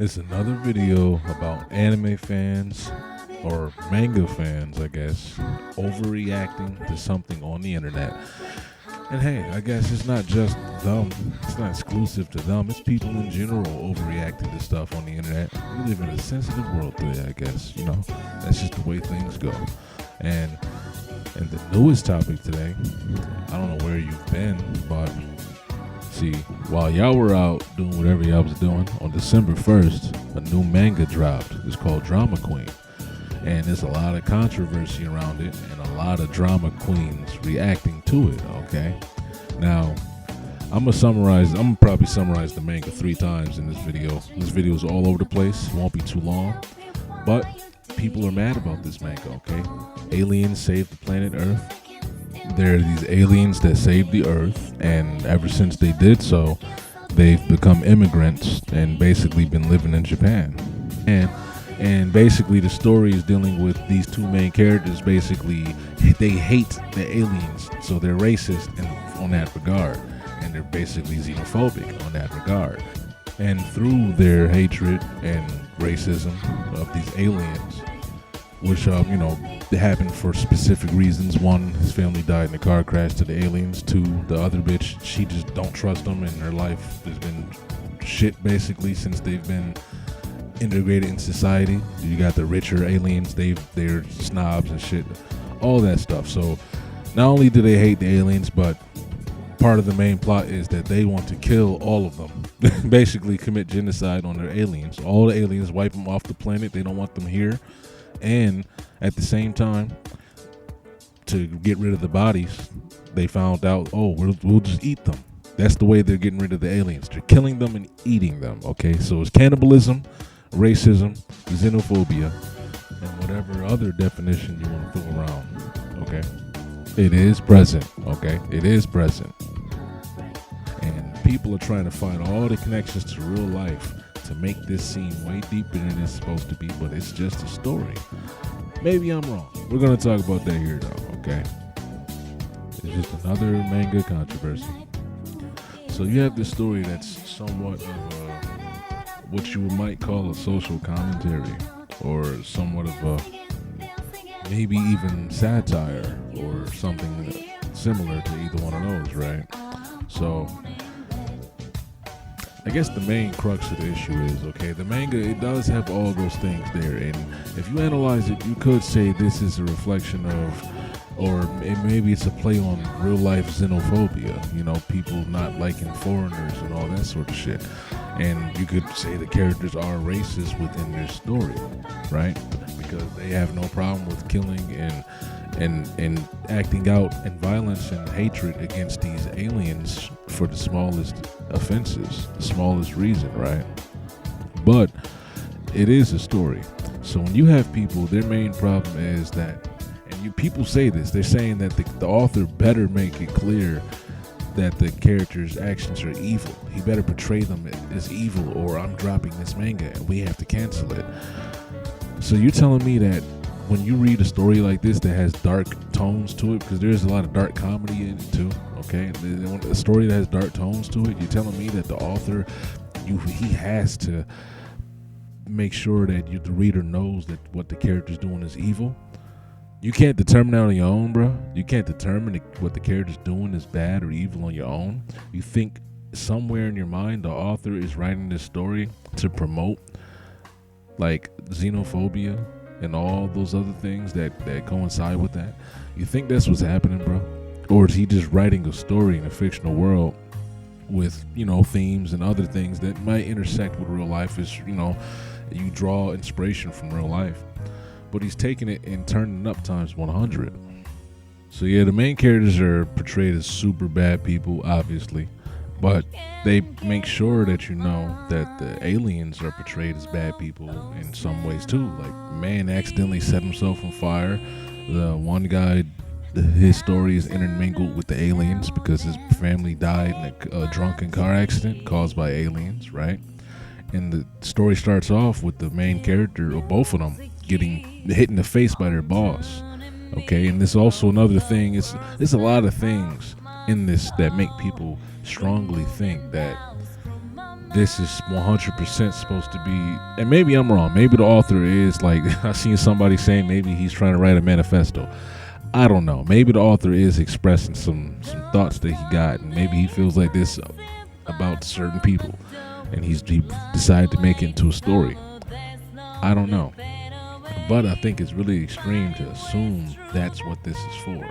It's another video about anime fans or manga fans, I guess, overreacting to something on the internet. And hey, I guess it's not just them. It's not exclusive to them. It's people in general overreacting to stuff on the internet. We live in a sensitive world today, I guess. That's just the way things go. And the newest topic today, I don't know where you've been, but see, while y'all were out doing whatever y'all was doing, on December 1st, a new manga dropped. It's called Drama Queen. And there's a lot of controversy around it and a lot of drama queens reacting to it, okay? Now, I'm gonna probably summarize the manga 3 times in this video. This video is all over the place. It won't be too long. But people are mad about this manga, okay? Aliens saved the planet Earth. There are these aliens that saved the Earth, and ever since they did so, they've become immigrants and basically been living in Japan. And basically the story is dealing with these two main characters. Basically, they hate the aliens, so they're racist on that regard, and they're basically xenophobic on that regard. And through their hatred and racism of these aliens, which they happen for specific reasons. One, his family died in a car crash to the aliens. Two, the other bitch, she just don't trust them, and her life has been shit basically since they've been integrated in society. You got the richer aliens, they're snobs and shit, all that stuff. So not only do they hate the aliens, but part of the main plot is that they want to kill all of them. Basically commit genocide on their aliens. All the aliens, wipe them off the planet. They don't want them here. And at the same time, to get rid of the bodies, they found out, we'll just eat them. That's the way they're getting rid of the aliens. They're killing them and eating them, okay? So it's cannibalism, racism, xenophobia, and whatever other definition you want to throw around, okay? It is present, okay? It is present. And people are trying to find all the connections to real life to make this seem way deeper than it's supposed to be, but it's just a story. Maybe I'm wrong. We're going to talk about that here, though, okay? It's just another manga controversy. So you have this story that's somewhat of what you might call a social commentary, or somewhat of a maybe even satire, or something similar to either one of those, right? So I guess the main crux of the issue is, okay, the manga, it does have all those things there, and if you analyze it, you could say this is a reflection of, or maybe it's a play on real life xenophobia, people not liking foreigners and all that sort of shit. And you could say the characters are racist within their story, right? Because they have no problem with killing and acting out in violence and hatred against these aliens for the smallest offenses, the smallest reason, right? But it is a story. So when you have people, their main problem is that, and people say this, they're saying that the author better make it clear that the character's actions are evil. He better portray them as evil, or I'm dropping this manga and we have to cancel it. So you're telling me that when you read a story like this that has dark tones to it, because there's a lot of dark comedy in it too, okay? A story that has dark tones to it, you're telling me that the author, he has to make sure that the reader knows that what the character's doing is evil? You can't determine that on your own, bro. You can't determine what the character's doing is bad or evil on your own. You think somewhere in your mind the author is writing this story to promote like xenophobia and all those other things that coincide with that? You think that's what's happening, bro? Or is he just writing a story in a fictional world with, themes and other things that might intersect with real life? You draw inspiration from real life. But he's taking it and turning it up times 100. So yeah, the main characters are portrayed as super bad people, obviously. But they make sure that you know that the aliens are portrayed as bad people in some ways too. Like, man accidentally set himself on fire. The one guy, his story is intermingled with the aliens because his family died in a drunken car accident caused by aliens, right? And the story starts off with the main character, or both of them, getting hit in the face by their boss. Okay, and there's also another thing. There's a lot of things in this that make people strongly think that this is 100% supposed to be, and maybe I'm wrong. Maybe the author is like, I seen somebody saying maybe he's trying to write a manifesto. I don't know. Maybe the author is expressing some thoughts that he got, and maybe he feels like this about certain people, and he decided to make it into a story. I don't know, but I think it's really extreme to assume that's what this is for.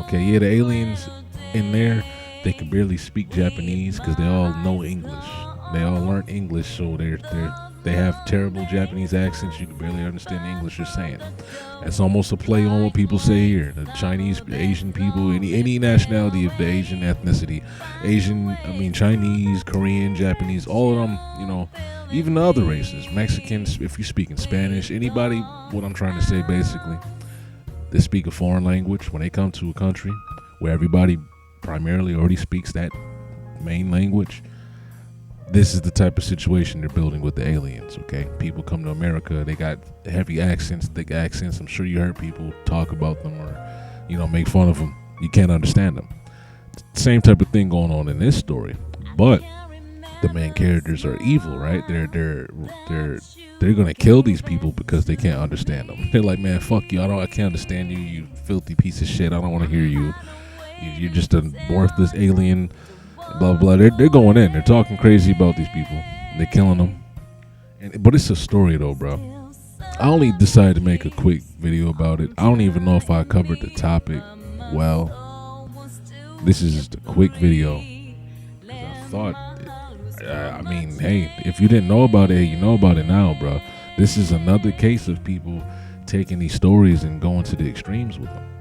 Okay, yeah, the aliens in there, they can barely speak Japanese because they all know English. They all learn English, so they have terrible Japanese accents. You can barely understand the English you're saying. That's almost a play on what people say here. The Chinese, Asian people, any nationality of the Asian ethnicity, Chinese, Korean, Japanese, all of them, even the other races, Mexicans, if you're speaking Spanish, anybody, what I'm trying to say basically, they speak a foreign language. When they come to a country where everybody primarily already speaks that main language, this is the type of situation they're building with the aliens, okay? People come to America, they got heavy accents, thick accents. I'm sure you heard people talk about them or, make fun of them. You can't understand them. Same type of thing going on in this story. But the main characters are evil, right? They're gonna kill these people because they can't understand them. They're like, man, fuck you. I can't understand you, you filthy piece of shit. I don't want to hear you. You're just a worthless alien. Blah blah. They're going in. They're talking crazy about these people. They're killing them. But it's a story though, bro. I only decided to make a quick video about it. I don't even know if I covered the topic well. This is just a quick video. I thought, hey, if you didn't know about it, you know about it now, bro. This is another case of people taking these stories and going to the extremes with them.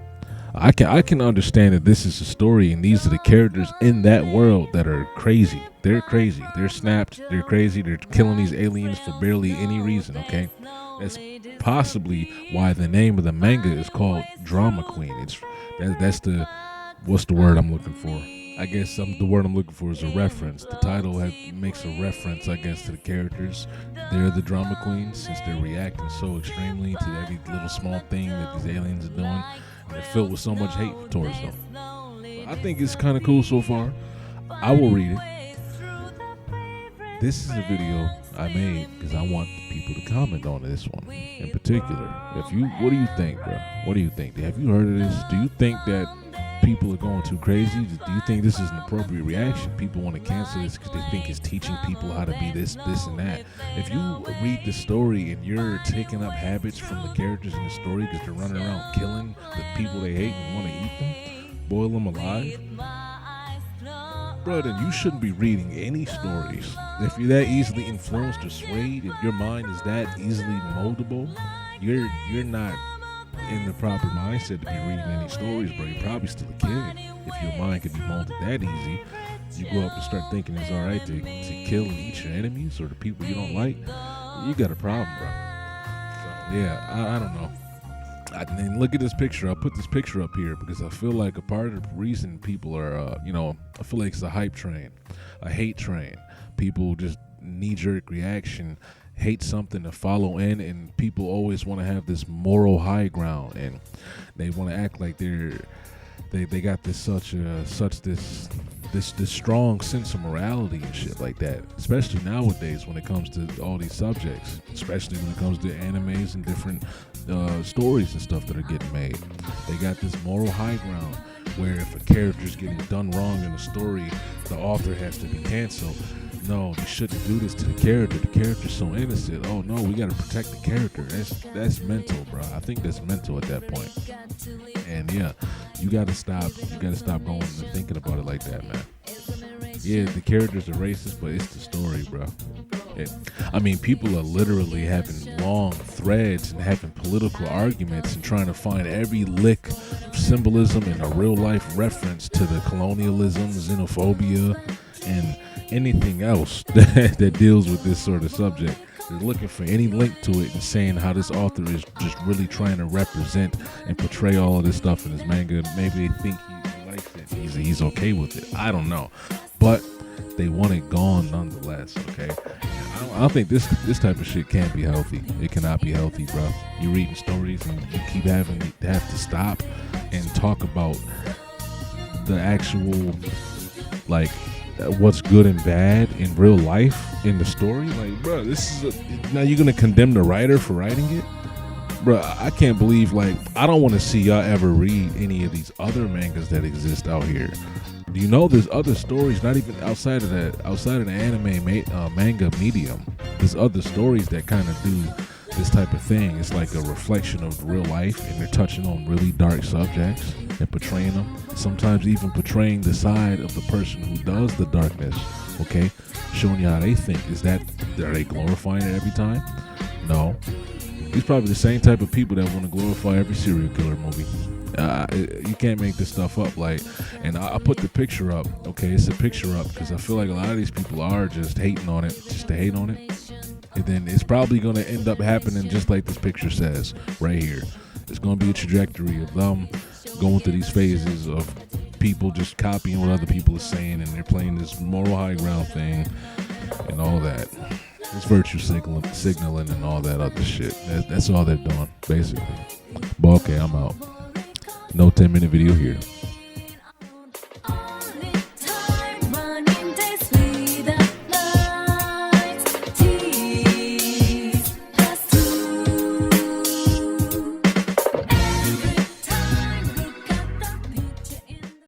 I can understand that this is a story and these are the characters in that world that are crazy. They're crazy. They're snapped. They're crazy. They're killing these aliens for barely any reason, okay? That's possibly why the name of the manga is called Drama Queen. That's the, what's the word I'm looking for? I guess the word I'm looking for is a reference. The title makes a reference, I guess, to the characters. They're the drama queens since they're reacting so extremely to every little small thing that these aliens are doing. They're filled with so much hate towards them. I think it's kind of cool so far. I will read it. This is a video I made because I want people to comment on this one in particular. What do you think, bro? What do you think? Have you heard of this? Do you think that people are going too crazy? Do you think this is an appropriate reaction? People want to cancel this because they think it's teaching people how to be this, and that. If you read the story and you're taking up habits from the characters in the story because they're running around killing the people they hate and want to eat them, boil them alive, bro, then you shouldn't be reading any stories. If you're that easily influenced or swayed, if your mind is that easily moldable, you're not in the proper mindset to be reading any stories, bro. You're probably still a kid. If your mind could be molded that easy, you grow up and start thinking it's all right to kill and eat your enemies or the people you don't like, you got a problem, bro. So, yeah, I don't know. And look at this picture. I'll put this picture up here because I feel like a part of the reason people are, I feel like it's a hype train, a hate train. People just knee-jerk reaction, hate something to follow in, and people always want to have this moral high ground, and they want to act like they got this this strong sense of morality and shit like that, especially nowadays when it comes to all these subjects, especially when it comes to animes and different stories and stuff that are getting made. They got this moral high ground where if a character's getting done wrong in a story, the author has to be canceled. No, you shouldn't do this to the character. The character's so innocent. Oh no, we gotta protect the character. That's mental, bro. I think that's mental at that point. And yeah, you gotta stop going and thinking about it like that, man. Yeah, the characters are racist, but it's the story, bro. People are literally having long threads and having political arguments and trying to find every lick of symbolism and a real life reference to the colonialism, xenophobia, and anything else that deals with this sort of subject. They're looking for any link to it and saying how this author is just really trying to represent and portray all of this stuff in his manga. Maybe they think he likes it. He's okay with it. I don't know. But they want it gone nonetheless, okay? I don't think this type of shit can't be healthy. It cannot be healthy, bro. You're reading stories and you keep having to have to stop and talk about the actual, like, what's good and bad in real life in the story. Like, bro, now you're gonna condemn the writer for writing it, bro. I can't believe, like, I don't want to see y'all ever read any of these other mangas that exist out here. Do you know there's other stories, not even outside of the anime manga medium? There's other stories that kind of do this type of thing. It's like a reflection of real life, and they're touching on really dark subjects and portraying them. Sometimes even portraying the side of the person who does the darkness. Okay, showing you how they think. Are they glorifying it every time? No. These probably the same type of people that want to glorify every serial killer movie. You can't make this stuff up. Like, and I put the picture up. Okay, it's a picture up because I feel like a lot of these people are just hating on it, just to hate on it. And then it's probably going to end up happening just like this picture says right here. It's going to be a trajectory of them going through these phases of people just copying what other people are saying, and they're playing this moral high ground thing and all that. It's virtue signaling and all that other shit. That's all they're doing, basically. But okay, I'm out. No 10-minute video here.